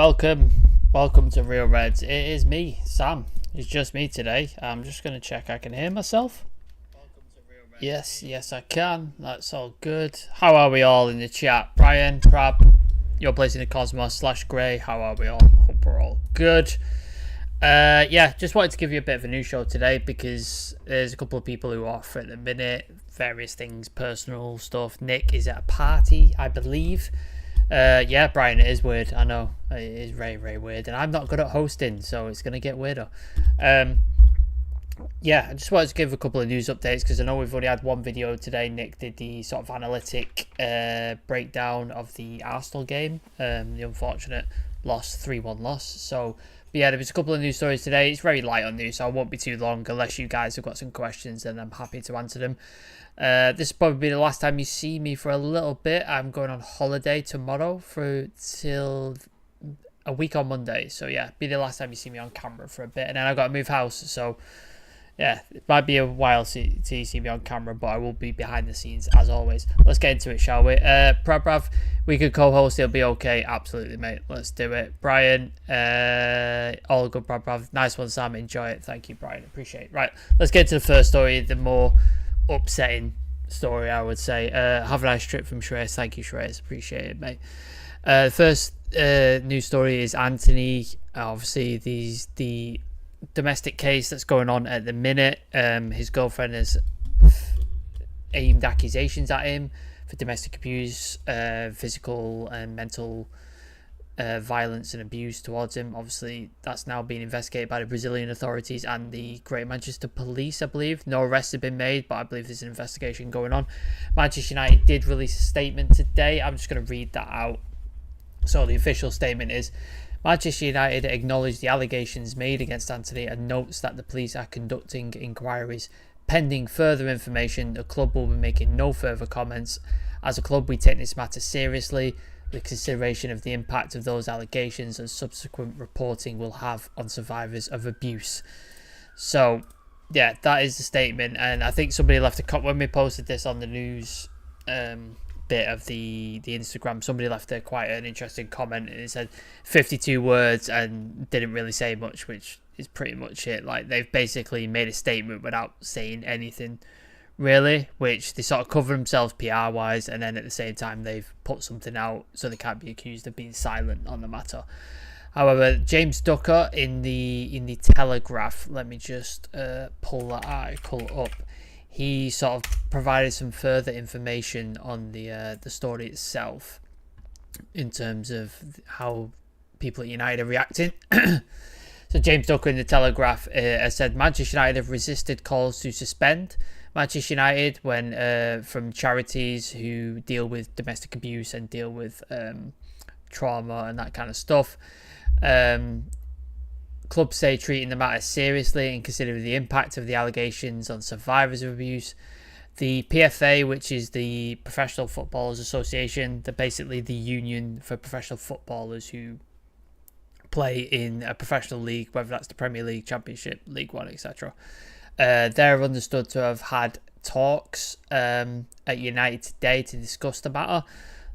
welcome to Real Reds. It is me, Sam. It's just me today. I'm just going to check I can hear myself. Yes, I can. That's all good. How are we all in the chat? Brian, Crab, Your Place in the Cosmos / Grey. How are we all? Hope we're all good. Just wanted to give you a bit of a news show today because there's a couple of people who are off at the minute. Various things, personal stuff. Nick is at a party, I believe. Brian, it is weird. I know it is very, very weird, and I'm not good at hosting, so it's gonna get weirder. I just wanted to give a couple of news updates because I know we've already had one video today. Nick did the sort of analytic breakdown of the Arsenal game, the unfortunate 3-1 loss. So, there was a couple of news stories today. It's very light on news, so I won't be too long unless you guys have got some questions, and I'm happy to answer them. This will probably be the last time you see me for a little bit. I'm going on holiday tomorrow till a week on Monday. So be the last time you see me on camera for a bit. And then I've got to move house. So it might be a while till you see me on camera, but I will be behind the scenes as always. Let's get into it, shall we? Prabrav, we could co-host. It'll be okay. Absolutely, mate. Let's do it. Brian, all good, Prabrav. Nice one, Sam. Enjoy it. Thank you, Brian. Appreciate it. Right, let's get to the first story. The more upsetting story, I would say. Have a nice trip from Shreyas. Thank you, Shreyas. Appreciate it, mate. First news story is Antony. Obviously, the domestic case that's going on at the minute. His girlfriend has aimed accusations at him for domestic abuse, physical and mental violence and abuse towards him. Obviously, that's now being investigated by the Brazilian authorities and the Greater Manchester Police, I believe. No arrests have been made, but I believe there's an investigation going on. Manchester United did release a statement today. I'm just going to read that out. So the official statement is: Manchester United acknowledge the allegations made against Antony and notes that the police are conducting inquiries. Pending further information, the club will be making no further comments. As a club, we take this matter seriously. The consideration of the impact of those allegations and subsequent reporting will have on survivors of abuse. So, that is the statement. And I think somebody left a comment when we posted this on the news bit of the Instagram. Somebody left quite an interesting comment, and it said 52 words and didn't really say much, which is pretty much it. Like, they've basically made a statement without saying anything really, which they sort of cover themselves PR wise, and then at the same time they've put something out so they can't be accused of being silent on the matter. However, James Ducker in the Telegraph, let me just pull that article up. He sort of provided some further information on the story itself in terms of how people at United are reacting. So James Ducker in the Telegraph has said Manchester United have resisted calls to suspend Manchester United when from charities who deal with domestic abuse and deal with trauma and that kind of stuff. Clubs say treating the matter seriously and considering the impact of the allegations on survivors of abuse. The PFA, which is the Professional Footballers Association, they're basically the union for professional footballers who play in a professional league, whether that's the Premier League, Championship, League One, etc. They're understood to have had talks at United today to discuss the matter.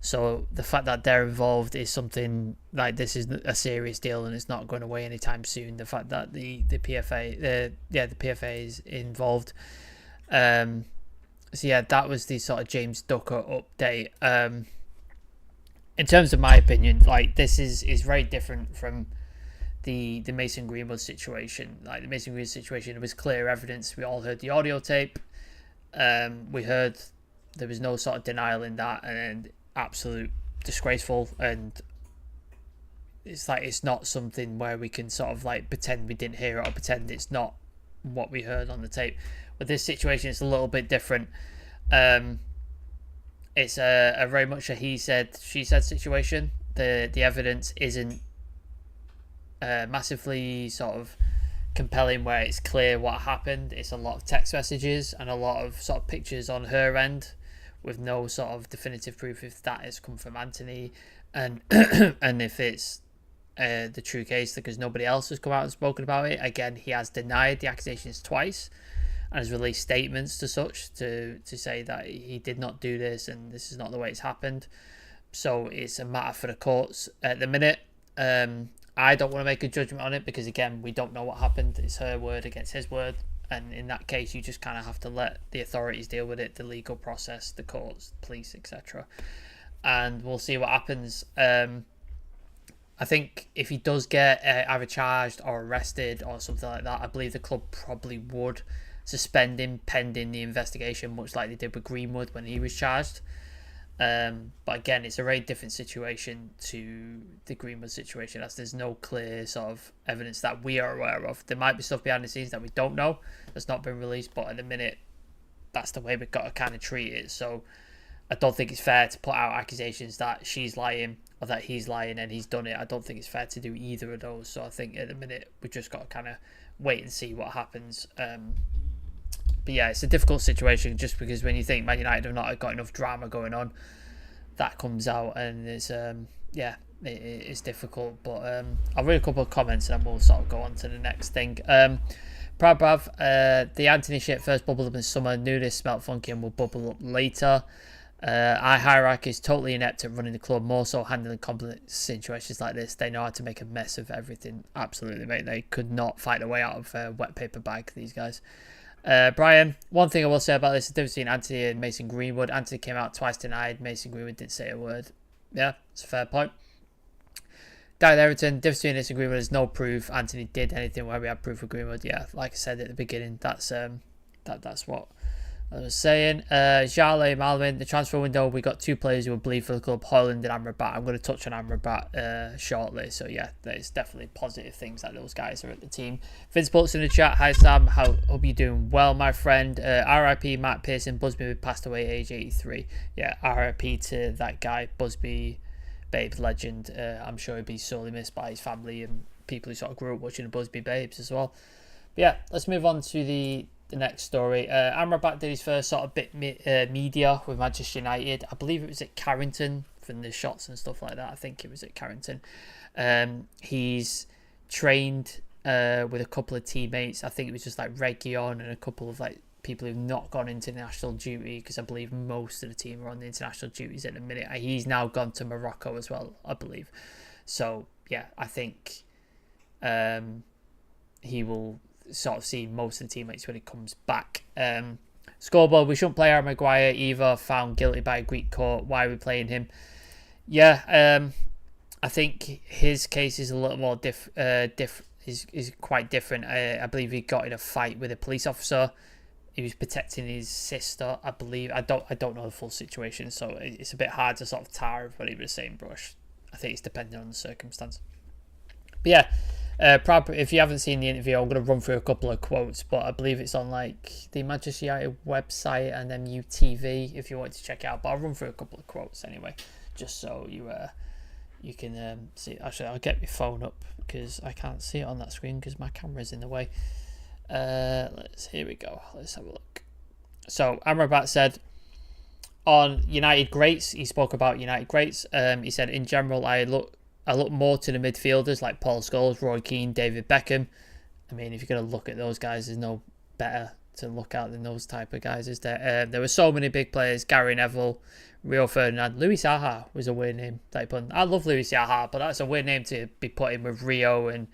So the fact that they're involved is something like this is a serious deal and it's not going away anytime soon. The fact that the PFA is involved. That was the sort of James Ducker update. In terms of my opinion, like, this is very different from the Mason Greenwood situation. Like, the Mason Greenwood situation, it was clear evidence. We all heard the audio tape. We heard there was no sort of denial in that, and absolute disgraceful. And it's like, it's not something where we can sort of like pretend we didn't hear it or pretend it's not what we heard on the tape. But this situation is a little bit different. It's a very much a he said, she said situation. The evidence isn't massively sort of compelling where it's clear what happened. It's a lot of text messages and a lot of sort of pictures on her end with no sort of definitive proof if that has come from Antony and and if it's the true case, because nobody else has come out and spoken about it. Again, he has denied the accusations twice and has released statements to such to say that he did not do this and this is not the way it's happened. So it's a matter for the courts at the minute. I don't want to make a judgment on it because, again, we don't know what happened. It's her word against his word. And in that case, you just kind of have to let the authorities deal with it, the legal process, the courts, police, etc. And we'll see what happens. I think if he does get either charged or arrested or something like that, I believe the club probably would suspend him pending the investigation, much like they did with Greenwood when he was charged. But again, it's a very different situation to the Greenwood situation, as there's no clear sort of evidence that we are aware of. There might be stuff behind the scenes that we don't know that's not been released, but at the minute, that's the way we've got to kind of treat it. So I don't think it's fair to put out accusations that she's lying or that he's lying and he's done it. I don't think it's fair to do either of those. So I think at the minute, we've just got to kind of wait and see what happens. But yeah, it's a difficult situation just because when you think Man United have not got enough drama going on, that comes out and it's it's difficult. But I'll read a couple of comments and then we'll sort of go on to the next thing. Proud Brav, the Antony shit first bubbled up in summer, knew this smelt funky and will bubble up later. Hierarchy is totally inept at running the club, more so handling complex situations like this. They know how to make a mess of everything. Absolutely, mate. They could not fight their way out of a wet paper bag, these guys. Brian, one thing I will say about this is the difference between Antony and Mason Greenwood. Antony came out twice denied. Mason Greenwood didn't say a word. Yeah, it's a fair point. David Everton, difference between this and Greenwood is no proof Antony did anything where we had proof of Greenwood. Yeah, like I said at the beginning, that's what I was saying. Jale Malvin, the transfer window, we got two players who will bleed for the club, Hoyland and Amrabat. I'm going to touch on Amrabat shortly. So yeah, there's definitely positive things that those guys are at the team. Vince Bolt's in the chat. Hi Sam, hope you're doing well, my friend. RIP Matt Pearson, Busby passed away age 83. Yeah, RIP to that guy, Busby, Babes legend. I'm sure he'd be sorely missed by his family and people who sort of grew up watching the Busby Babes as well. But yeah, let's move on to the next story. Amrabat did his first sort of bit media with Manchester United. I believe it was at Carrington from the shots and stuff like that. I think it was at Carrington. He's trained with a couple of teammates. I think it was just like Region and a couple of like people who've not gone into international duty, because I believe most of the team are on the international duties at the minute. He's now gone to Morocco as well, I believe. So yeah, I think he will sort of see most of the teammates when he comes back. Scoreboard, we shouldn't play Harry Maguire either, found guilty by a Greek court. Why are we playing him? Yeah, I think his case is a little more is quite different. I believe he got in a fight with a police officer. He was protecting his sister, I believe. I don't know the full situation, so it's a bit hard to sort of tar everybody with the same brush. I think it's depending on the circumstance. But yeah, if you haven't seen the interview, I'm going to run through a couple of quotes, but I believe it's on like the Manchester United website and then MUTV if you want to check it out. But I'll run through a couple of quotes anyway, just so you can see. Actually, I'll get my phone up because I can't see it on that screen because my camera's in the way. Here we go. Let's have a look. So Amrabat said on United greats, he spoke about United greats. He said in general, I look more to the midfielders like Paul Scholes, Roy Keane, David Beckham. I mean, if you're going to look at those guys, there's no better to look at than those type of guys, is there? There were so many big players: Gary Neville, Rio Ferdinand, Luis Saha was a weird name that he put in. I love Luis Saha, but that's a weird name to be put in with Rio and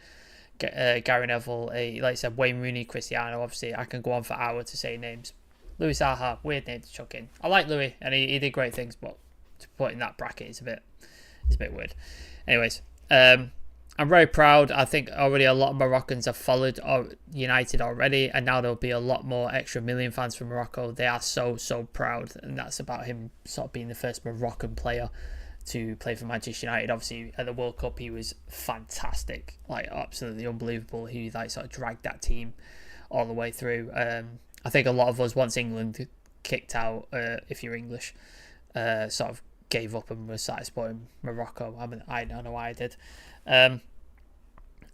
Gary Neville. Like I said, Wayne Rooney, Cristiano. Obviously, I can go on for hours to say names. Luis Saha, weird name to chuck in. I like Louis, and he did great things, but to put in that bracket is a bit weird. Anyways, I'm very proud. I think already a lot of Moroccans have followed United already, and now there'll be a lot more extra million fans from Morocco. They are so proud, and that's about him sort of being the first Moroccan player to play for Manchester United. Obviously, at the World Cup, he was fantastic, like absolutely unbelievable. He like sort of dragged that team all the way through. I think a lot of us, once England kicked out, if you're English, sort of gave up and was satisfied in Morocco. I mean, I don't know why I did.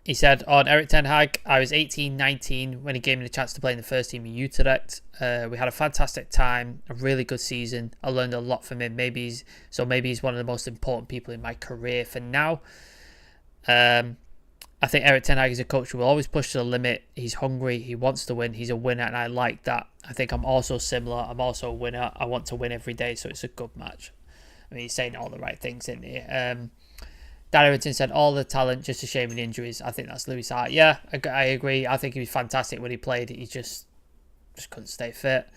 He said on Eric Ten Hag, I was 18, 19 when he gave me the chance to play in the first team in Utrecht. We had a fantastic time, a really good season. I learned a lot from him. Maybe he's one of the most important people in my career for now. I think Eric Ten Hag is a coach who will always push to the limit. He's hungry. He wants to win. He's a winner, and I like that. I think I'm also similar. I'm also a winner. I want to win every day, so it's a good match. I mean, he's saying all the right things in here. Dan Everton said, all the talent, just a shame of the injuries. I think that's Louis Hart. Yeah, I agree. I think he was fantastic when he played. He just couldn't stay fit.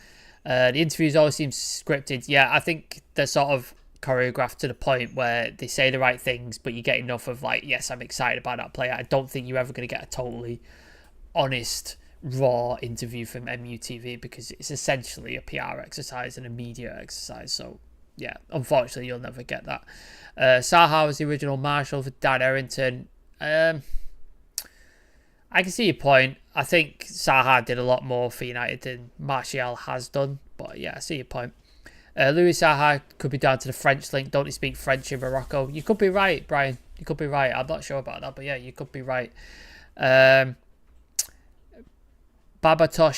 The interviews always seem scripted. Yeah, I think they're sort of choreographed to the point where they say the right things, but you get enough of like, yes, I'm excited about that player. I don't think you're ever going to get a totally honest, raw interview from MUTV because it's essentially a PR exercise and a media exercise. So, yeah, unfortunately, you'll never get that. Saha was the original marshal for Dan Errington. I can see your point. I think Saha did a lot more for United than Martial has done. But yeah, I see your point. Louis Saha could be down to the French link. Don't he speak French in Morocco? You could be right, Brian. You could be right. I'm not sure about that, but yeah, you could be right. Babatosh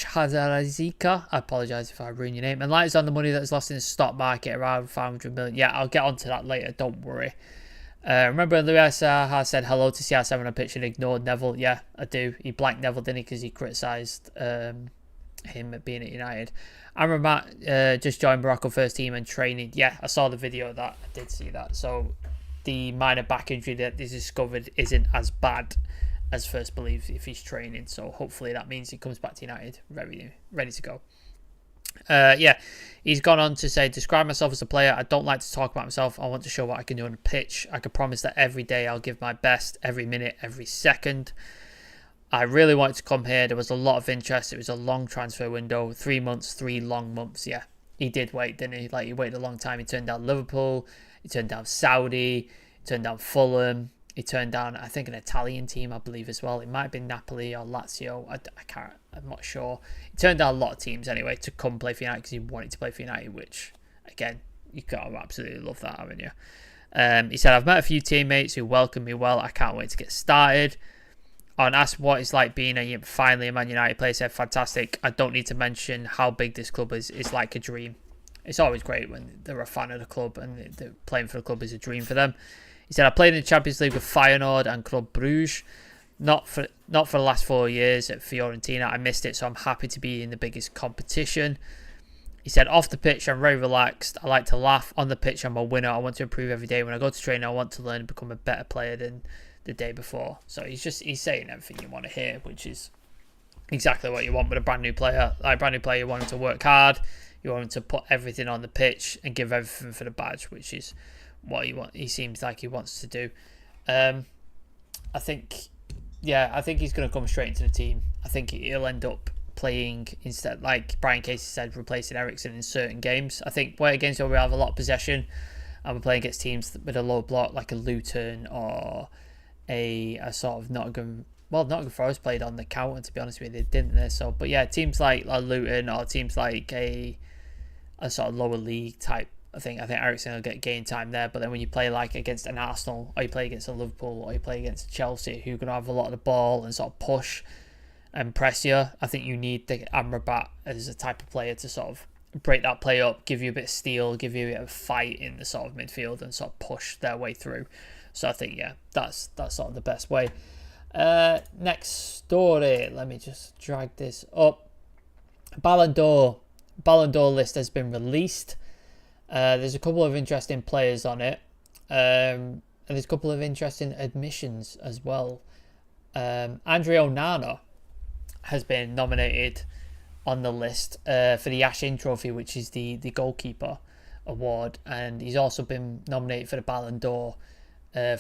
Hazarazika, I apologise if I ruin your name. And lights on the money that's lost in the stock market, around 500 million. Yeah, I'll get onto that later, don't worry. Remember Louis Saha said hello to CR7 on pitch and ignored Neville? Yeah, I do. He blanked Neville, didn't he? Because he criticised him at being at United. Amrabat just joined Morocco first team and training. Yeah, I saw the video of that. I did see that. So the minor back injury that is discovered isn't as bad as first believed if he's training. So hopefully that means he comes back to United ready to go. Yeah, he's gone on to say, describe myself as a player. I don't like to talk about myself. I want to show what I can do on the pitch. I can promise that every day I'll give my best, every minute, every second. I really wanted to come here. There was a lot of interest. It was a long transfer window. 3 months, 3 long months. Yeah, he did wait, didn't he? Like, he waited a long time. He turned down Liverpool. He turned down Saudi. He turned down Fulham. He turned down, I think, an Italian team, I believe, as well. It might have been Napoli or Lazio. I'm not sure. He turned down a lot of teams, anyway, to come play for United because he wanted to play for United, which, again, you gotta absolutely love that, haven't you? He said, I've met a few teammates who welcomed me well. I can't wait to get started. And asked what it's like being finally a Man United player. He said, fantastic. I don't need to mention how big this club is. It's like a dream. It's always great when they're a fan of the club and they're playing for the club is a dream for them. He said, I played in the Champions League with Feyenoord and Club Bruges. Not for the last 4 years at Fiorentina. I missed it, so I'm happy to be in the biggest competition. He said, off the pitch, I'm very relaxed. I like to laugh. On the pitch, I'm a winner. I want to improve every day. When I go to training, I want to learn and become a better player than the day before. So he's saying everything you want to hear, which is exactly what you want with a brand new player. Like a brand new player, you want him to work hard. You want him to put everything on the pitch and give everything for the badge, which is what he seems like he wants to do. I think he's going to come straight into the team. I think he'll end up playing instead, like Brian Casey said, replacing Eriksen in certain games. I think games where we have a lot of possession and we're playing against teams with a low block, like a Luton or a sort of Nottingham Forest played on the counter, to be honest with you, they didn't they? So, but yeah, teams like Luton or teams like a sort of lower league type, I think Eriksen will get game time there. But then when you play like against an Arsenal, or you play against a Liverpool, or you play against Chelsea, who are going to have a lot of the ball and sort of push and press you, I think you need the Amrabat as a type of player to sort of break that play up, give you a bit of steel, give you a bit of fight in the sort of midfield and sort of push their way through. So I think, yeah, that's sort of the best way. Next story. Let me just drag this up. Ballon d'Or list has been released. There's a couple of interesting players on it. And there's a couple of interesting admissions as well. Andre Onana has been nominated on the list for the Yashin Trophy, which is the goalkeeper award. And he's also been nominated for the Ballon d'Or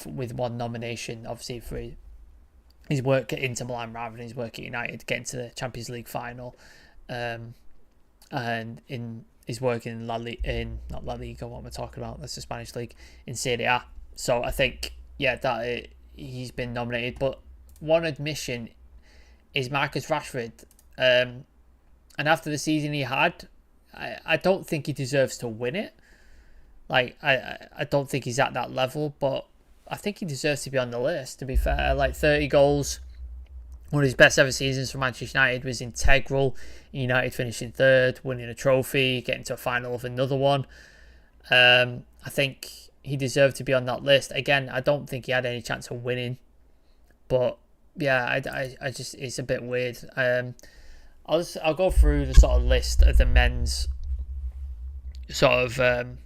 with one nomination, obviously, for his work at Inter Milan rather than his work at United, getting to the Champions League final. And in his work in not La Liga, what am I talking about? That's the Spanish league, in Serie A. So I think, yeah, that he's been nominated. But one admission is Marcus Rashford. And after the season he had, I don't think he deserves to win it. Like, I don't think he's at that level, but I think he deserves to be on the list, to be fair. Like, 30 goals, one of his best ever seasons for Manchester United, was integral. United finishing third, winning a trophy, getting to a final of another one. I think he deserved to be on that list. Again, I don't think he had any chance of winning, but yeah, I just, it's a bit weird. I'll go through the sort of list of the men's sort of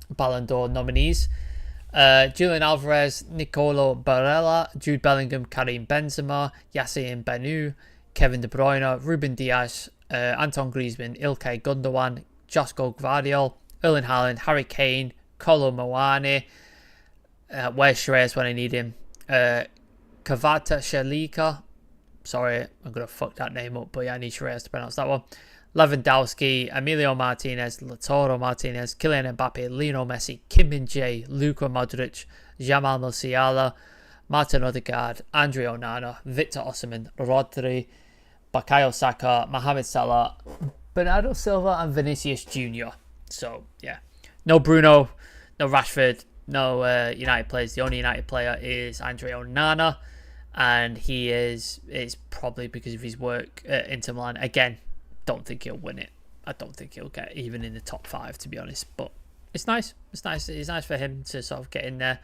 Ballon d'Or nominees. Julian Alvarez, Nicolo Barella, Jude Bellingham, Karim Benzema, Yassine Benu, Kevin De Bruyne, Ruben Dias, Anton Griezmann, Ilkay Gundogan, Josko Gvardiol, Erling Haaland, Harry Kane, Kolo Muani. Where's Shreyas when I need him? Kavata Shalika. Sorry, I'm going to fuck that name up, but yeah, I need Shreyas to pronounce that one. Lewandowski, Emilio Martinez, Lautaro Martinez, Kylian Mbappe, Lionel Messi, Kim Min-jae, Luka Modric, Jamal Musiala, Martin Odegaard, Andre Onana, Victor Osimhen, Rodri, Bukayo Saka, Mohamed Salah, Bernardo Silva, and Vinicius Jr. So, yeah. No Bruno, no Rashford, no United players. The only United player is Andre Onana, and it's probably because of his work at Inter Milan. Again, don't think he'll win it. I don't think he'll get even in the top 5, to be honest. But it's nice. It's nice for him to sort of get in there.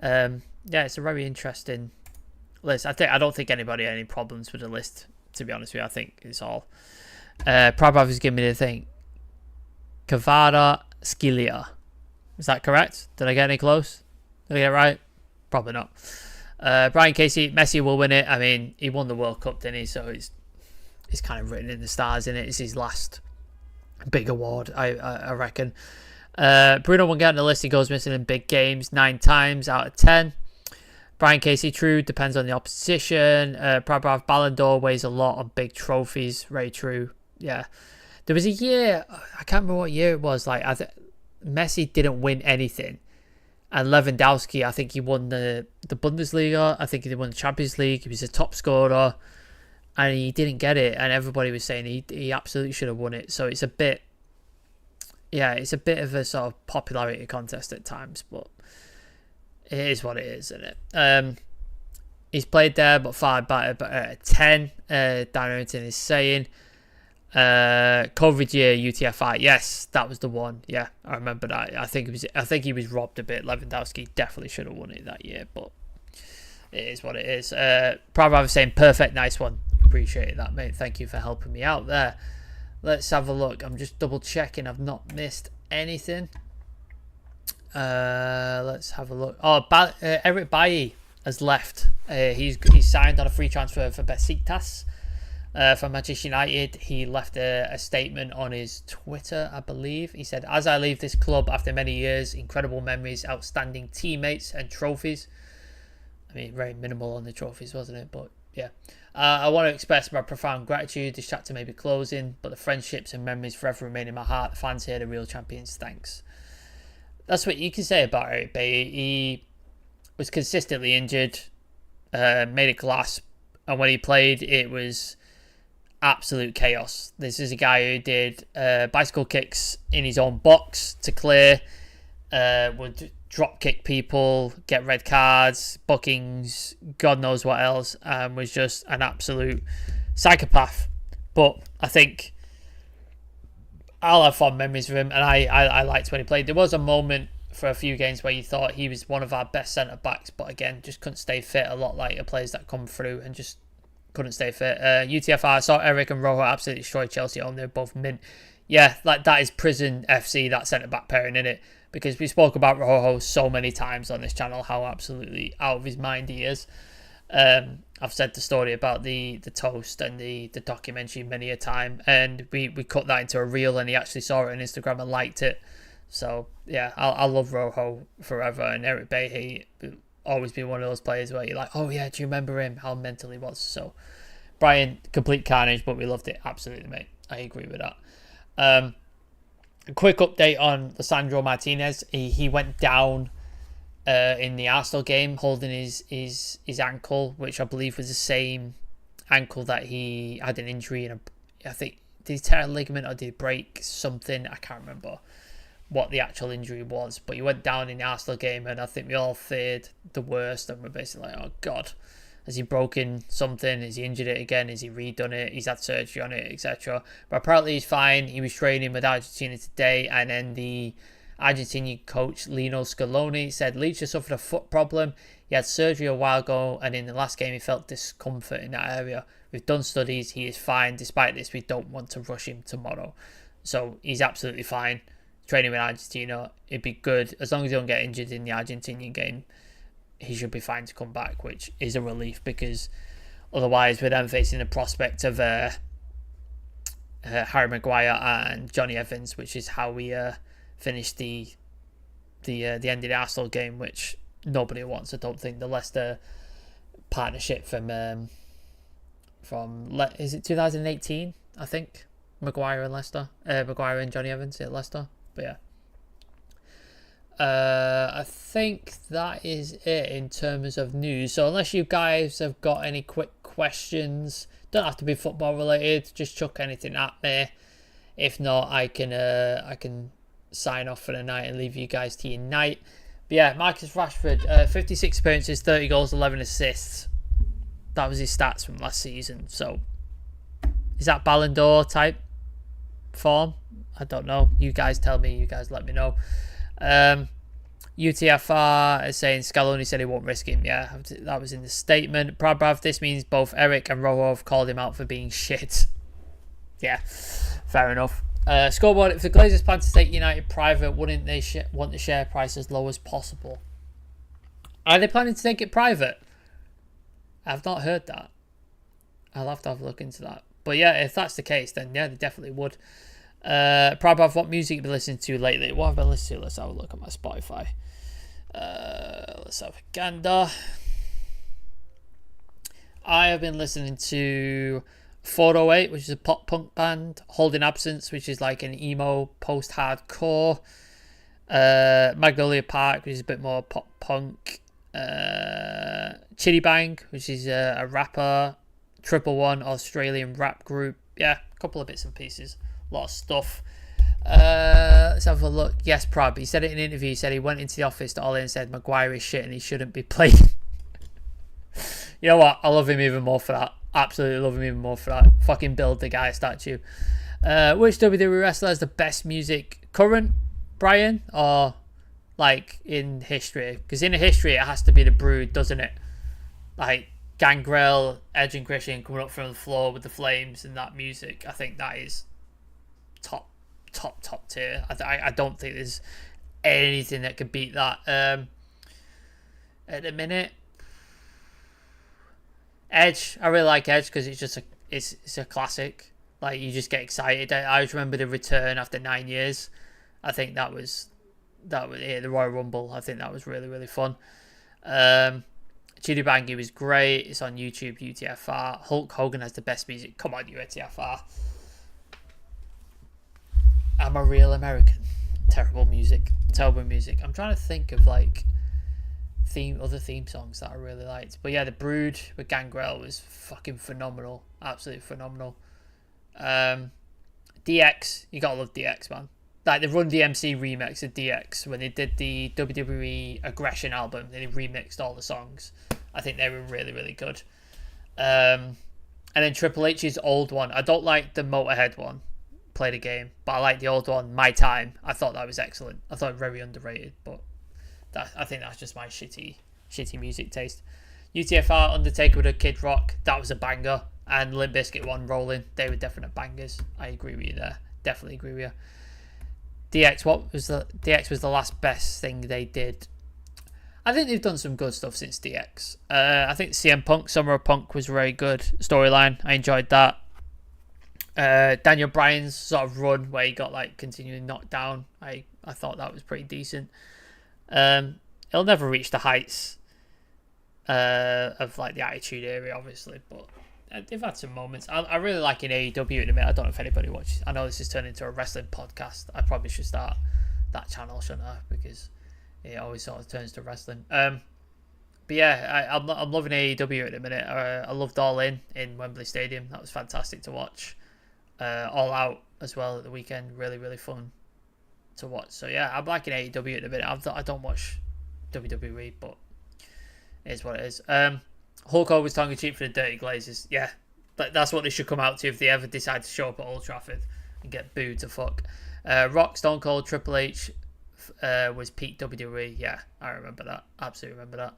Yeah, it's a very interesting list. I don't think anybody had any problems with the list, to be honest with you. I think it's all. Prabhav is giving me the thing. Kavara Scilia. Is that correct? Did I get any close? Did I get it right? Probably not. Brian Casey, Messi will win it. I mean, he won the World Cup, didn't he? So it's kind of written in the stars, isn't it? It's his last big award, I reckon. Bruno won't get on the list. He goes missing in big games 9 times out of 10. Brian Casey, true. Depends on the opposition. Prabhav, Ballon d'Or weighs a lot on big trophies. Very true. Yeah. There was a year, I can't remember what year it was. Like Messi didn't win anything. And Lewandowski, I think he won the Bundesliga. I think he won the Champions League. He was a top scorer. And he didn't get it, and everybody was saying he absolutely should have won it. So it's a bit of a sort of popularity contest at times, but it is what it is, isn't it? He's played there, but far better at 10. Dan Harrington is saying. COVID year UTFI, yes, that was the one. Yeah, I remember that. I think he was robbed a bit. Lewandowski definitely should have won it that year, but it is what it is. Prabhav was saying perfect, nice one. Appreciate that, mate. Thank you for helping me out there. Let's have a look. I'm just double checking I've not missed anything. Let's have a look. Oh, Eric Bailly has left. He's signed on a free transfer for Besiktas from Manchester United. He left a statement on his Twitter, I believe. He said, "As I leave this club after many years, incredible memories, outstanding teammates and trophies." I mean, very minimal on the trophies, wasn't it? But yeah. I want to express my profound gratitude. This chapter may be closing, but the friendships and memories forever remain in my heart. The fans here, the real champions. Thanks. That's what you can say about Eric Bailly. He was consistently injured, made a glass, and when he played, it was absolute chaos. This is a guy who did bicycle kicks in his own box to clear, would drop kick people, get red cards, bookings, God knows what else, and was just an absolute psychopath. But I think I'll have fond memories of him, and I liked when he played. There was a moment for a few games where you thought he was one of our best centre backs, but again, just couldn't stay fit. A lot like the players that come through and just couldn't stay fit. UTFR, I saw Eric and Rojo absolutely destroy Chelsea at home. They're both mint. Yeah, like that is prison FC, that centre back pairing, in it. Because we spoke about Rojo so many times on this channel, how absolutely out of his mind he is. I've said the story about the toast and the documentary many a time, and we cut that into a reel, and he actually saw it on Instagram and liked it. So yeah, I love Rojo forever, and Eric Bailly always been one of those players where you're like, oh yeah, do you remember him? How mental he was. So Brian, complete carnage, but we loved it. Absolutely, mate. I agree with that. A quick update on Lisandro Martinez. He went down in the Arsenal game holding his ankle, which I believe was the same ankle that he had an injury in. I think, did he tear a ligament or did he break something? I can't remember what the actual injury was, but he went down in the Arsenal game, and I think we all feared the worst, and we're basically like, oh God, has he broken something? Has he injured it again? Has he redone it? He's had surgery on it, etc. But apparently he's fine. He was training with Argentina today, and then the Argentinian coach Lino Scaloni said Leach has suffered a foot problem. He had surgery a while ago, and in the last game he felt discomfort in that area. We've done studies. He is fine. Despite this, we don't want to rush him tomorrow. So he's absolutely fine. training with Argentina. It'd be good as long as he don't get injured in the Argentinian game. He should be fine to come back, which is a relief because otherwise, we're then facing the prospect of Harry Maguire and Johnny Evans, which is how we finished the end of the Arsenal game, which nobody wants. I don't think the Leicester partnership from is it 2018? I think Maguire and Leicester, Maguire and Johnny Evans at Leicester. But yeah. I think that is it in terms of news. So unless you guys have got any quick questions, don't have to be football related, just chuck anything at me. If not, I can sign off for the night and leave you guys to your night. But yeah, Marcus Rashford, 56 appearances, 30 goals, 11 assists. That was his stats from last season. So is that Ballon d'Or type form? I don't know. You guys tell me. You guys let me know. UTFR is saying Scaloni said he won't risk him. Yeah, that was in the statement. Prabrav, this means both Eric and Rojo have called him out for being shit. Yeah, fair enough. Scoreboard, if the Glazers plan to take United private, wouldn't they want the share price as low as possible? Are they planning to take it private? I've not heard that. I'll have to have a look into that. But yeah, if that's the case, then yeah, they definitely would. Prabrav, what music have you been listening to lately? What have I been listening to? Let's have a look at my Spotify. Let's have a gander. I have been listening to 408, which is a pop punk band. Holding Absence, which is like an emo post-hardcore. Magnolia Park, which is a bit more pop punk. Chitty Bang, which is a rapper. 111, Australian rap group. Yeah, a couple of bits and pieces. A lot of stuff. Let's have a look. Yes, Prab. He said it in an interview. He said he went into the office to Ollie and said Maguire is shit and he shouldn't be playing. You know what? I love him even more for that. Absolutely love him even more for that. Fucking build the guy a statue. Which WWE wrestler has the best music? Current, Brian? Or like in history? Because in history it has to be the Brood, doesn't it? Like Gangrel, Edge and Christian coming up from the floor with the flames and that music. I think that is top tier. I don't think there's anything that could beat that. At the minute, Edge. I really like Edge because it's just it's a classic. Like you just get excited. I always remember the return after 9 years. I think that was the Royal Rumble. I think that was really, really fun. Chitty Bangy was great. It's on YouTube, UTFR. Hulk Hogan has the best music. Come on, UTFR. I'm a real American. Terrible music. I'm trying to think of like other theme songs that I really liked. But yeah, The Brood with Gangrel was fucking phenomenal. Absolutely phenomenal. DX, you gotta love DX, man. Like the Run DMC remix of DX when they did the WWE Aggression album, they remixed all the songs. I think they were really, really good. And then Triple H's old one. I don't like the Motorhead one. Play the game, but I like the old one, My Time. I thought that was excellent. I thought it was very underrated, but I think that's just my shitty music taste. UTFR, Undertaker with a Kid Rock, that was a banger. And Limp Bizkit one, Rolling, they were definite bangers. I agree with you there. Definitely agree with you. DX was the last best thing they did. I think they've done some good stuff since DX. I think CM Punk, Summer of Punk was very good storyline. I enjoyed that. Daniel Bryan's sort of run where he got like continually knocked down. I thought that was pretty decent. It'll never reach the heights of like the Attitude Era, obviously, but they've had some moments. I really like in AEW at the minute. I don't know if anybody watches. I know this has turned into a wrestling podcast. I probably should start that channel, shouldn't I? Because it always sort of turns to wrestling. But yeah, I'm loving AEW at the minute. I loved All In Wembley Stadium. That was fantastic to watch. All Out as well at the weekend. Really, really fun to watch. So yeah, I'm liking AEW at the minute. I don't watch WWE, but it is what it is. Hulk Hogan was tongue-in-cheek for the Dirty Glazers. Yeah, that's what they should come out to if they ever decide to show up at Old Trafford and get booed to fuck. Rock, Stone Cold, Triple H was peak WWE. Yeah, I remember that. Absolutely remember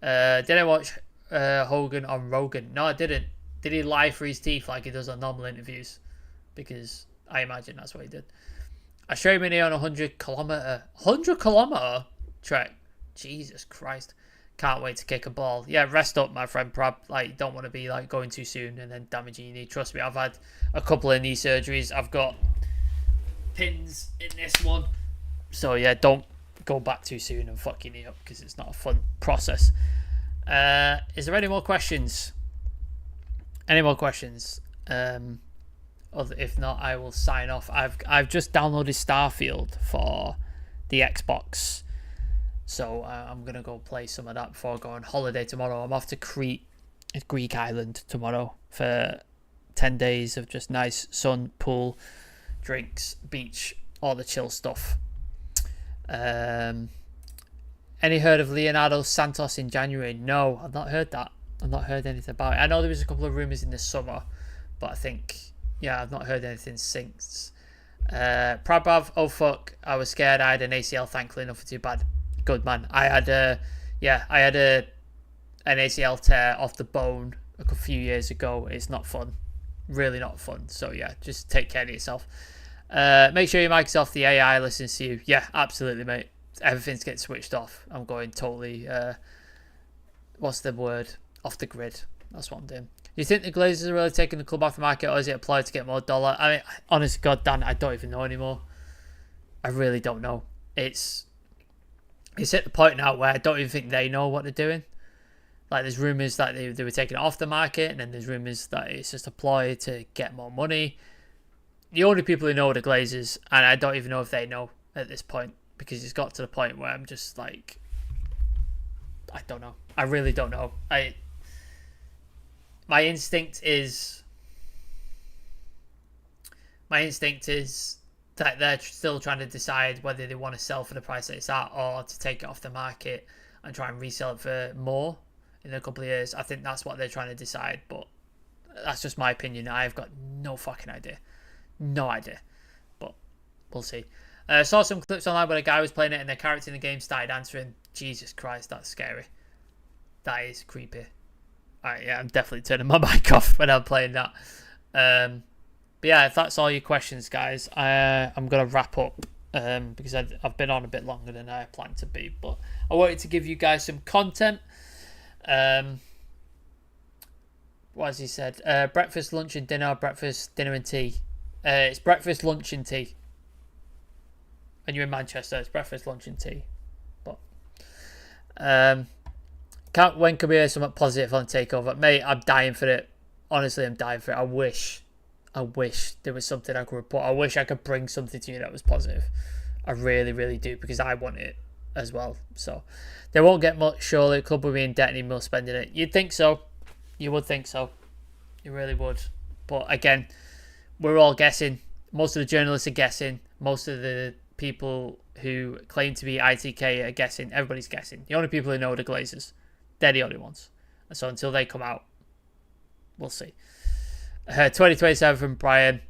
that. Did I watch Hogan on Rogan? No, I didn't. Did he lie for his teeth like he does on normal interviews? Because I imagine that's what he did. Australian on a 100 kilometer trek. Jesus Christ. Can't wait to kick a ball. Yeah, rest up, my friend Prab. Like, don't want to be like going too soon and then damaging your knee. Trust me, I've had a couple of knee surgeries. I've got pins in this one. So yeah, don't go back too soon and fuck your knee up because it's not a fun process. Is there any more questions? Any more questions? If not, I will sign off. I've just downloaded Starfield for the Xbox, so I'm gonna go play some of that before I go on holiday tomorrow. I'm off to Crete, a Greek island, tomorrow for 10 days of just nice sun, pool, drinks, beach, all the chill stuff. Any heard of Leonardo Santos in January? No, I've not heard that. I've not heard anything about it. I know there was a couple of rumours in the summer, but I think, yeah, I've not heard anything since. Prabav, oh fuck, I was scared. I had an ACL, thankfully nothing too bad. Good man. I had an ACL tear off the bone a few years ago. It's not fun. Really not fun. So yeah, just take care of yourself. Make sure your mic's off. The AI listens to you. Yeah, absolutely, mate. Everything's getting switched off. I'm going totally, what's the word? Off the grid. That's what I'm doing. Do you think the Glazers are really taking the club off the market, or is it applied to get more dollar? I mean, honestly, God, Dan, I don't even know anymore. I really don't know. It's at the point now where I don't even think they know what they're doing. Like, there's rumours that they were taking it off the market, and then there's rumours that it's just a ploy to get more money. The only people who know are the Glazers, and I don't even know if they know at this point, because it's got to the point where I'm just like, I don't know. I really don't know. My instinct is that they're still trying to decide whether they want to sell for the price that it's at or to take it off the market and try and resell it for more in a couple of years. I think that's what they're trying to decide, but that's just my opinion. I've got no fucking idea. No idea. But we'll see. Saw some clips online where a guy was playing it and the character in the game started answering. Jesus Christ, that's scary. That is creepy. Alright, yeah, I'm definitely turning my mic off when I'm playing that. But yeah, if that's all your questions, guys, I'm going to wrap up because I've been on a bit longer than I planned to be. But I wanted to give you guys some content. What has he said? Breakfast, lunch and dinner, breakfast, dinner and tea. It's breakfast, lunch and tea. When you're in Manchester, it's breakfast, lunch and tea. But when can we hear something positive on Takeover? Mate, I'm dying for it. Honestly, I'm dying for it. I wish there was something I could report. I wish I could bring something to you that was positive. I really, really do, because I want it as well. So they won't get much, surely. Club will be in debt and more spending it. You'd think so. You would think so. You really would. But again, we're all guessing. Most of the journalists are guessing. Most of the people who claim to be ITK are guessing. Everybody's guessing. The only people who know are the Glazers. They're the only ones. And so until they come out, we'll see. 2027 from Brian.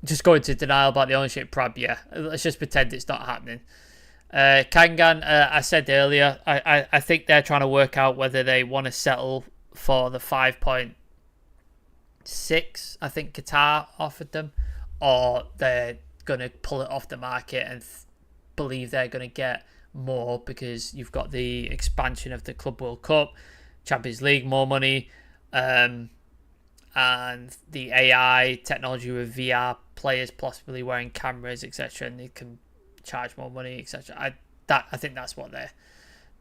Just going to denial about the ownership prob. Yeah, let's just pretend it's not happening. Kangan, I said earlier, I think they're trying to work out whether they want to settle for the 5.6 I think Qatar offered them, or they're going to pull it off the market and believe they're going to get more because you've got the expansion of the Club World Cup, Champions League, more money, and the AI technology with VR players possibly wearing cameras, etc., and they can charge more money, etc. I think that's what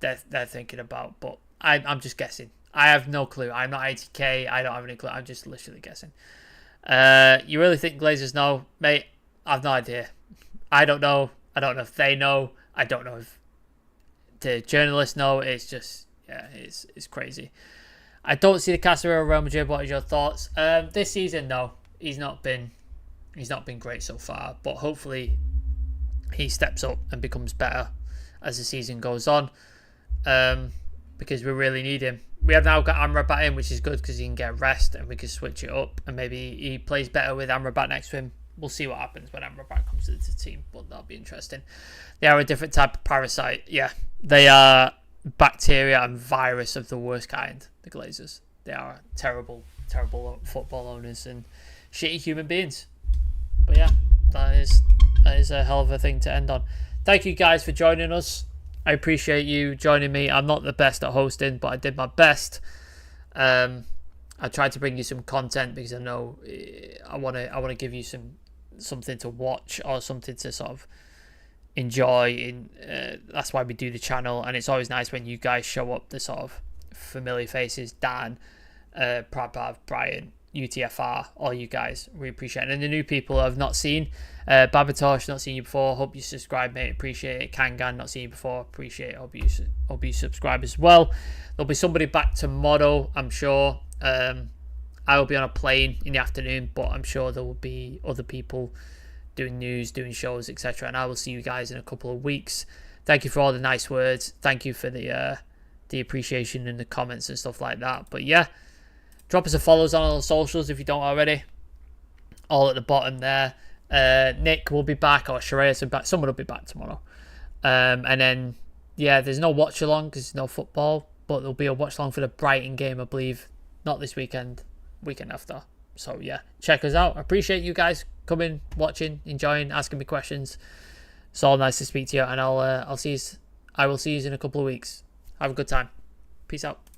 they're thinking about, but I'm just guessing. I have no clue. I'm not ITK. I don't have any clue. I'm just literally guessing. You really think Glazers know? Mate, I've no idea. I don't know. I don't know if they know. I don't know if the journalists know. It's just, yeah, it's crazy. I don't see the Casemiro Real Madrid. What is your thoughts? This season, no. He's not been great so far, but hopefully he steps up and becomes better as the season goes on, because we really need him. We have now got Amrabat in, which is good because he can get rest and we can switch it up, and maybe he plays better with Amrabat next to him. We'll see what happens when Amrabat comes to the team, but that'll be interesting. They are a different type of parasite. Yeah, they are bacteria and virus of the worst kind, the Glazers. They are terrible, terrible football owners and shitty human beings. But yeah, that is That is a hell of a thing to end on. Thank you guys for joining us. I appreciate you joining me. I'm not the best at hosting, but I did my best. I tried to bring you some content because I know I want to give you something to watch or something to sort of enjoy. That's why we do the channel, and it's always nice when you guys show up, the sort of familiar faces, Dan, Prabhav, Brian, UTFR, all you guys, we appreciate it. And the new people I've not seen, Babatosh, not seen you before, hope you subscribe, mate, appreciate it. Kangan, not seen you before, appreciate it, hope you subscribe as well. There'll be somebody back tomorrow, I'm sure. I will be on a plane in the afternoon, but I'm sure there will be other people doing news, doing shows, etc. And I will see you guys in a couple of weeks. Thank you for all the nice words. Thank you for the appreciation and the comments and stuff like that. But yeah, drop us a follows on all the socials if you don't already. All at the bottom there. Nick will be back, or Sharayas will be back. Someone will be back tomorrow. And then, yeah, there's no watch along because there's no football, but there'll be a watch along for the Brighton game, I believe. Not this weekend, weekend after. So yeah, check us out. I appreciate you guys coming, watching, enjoying, asking me questions. It's all nice to speak to you, and I will see you in a couple of weeks. Have a good time. Peace out.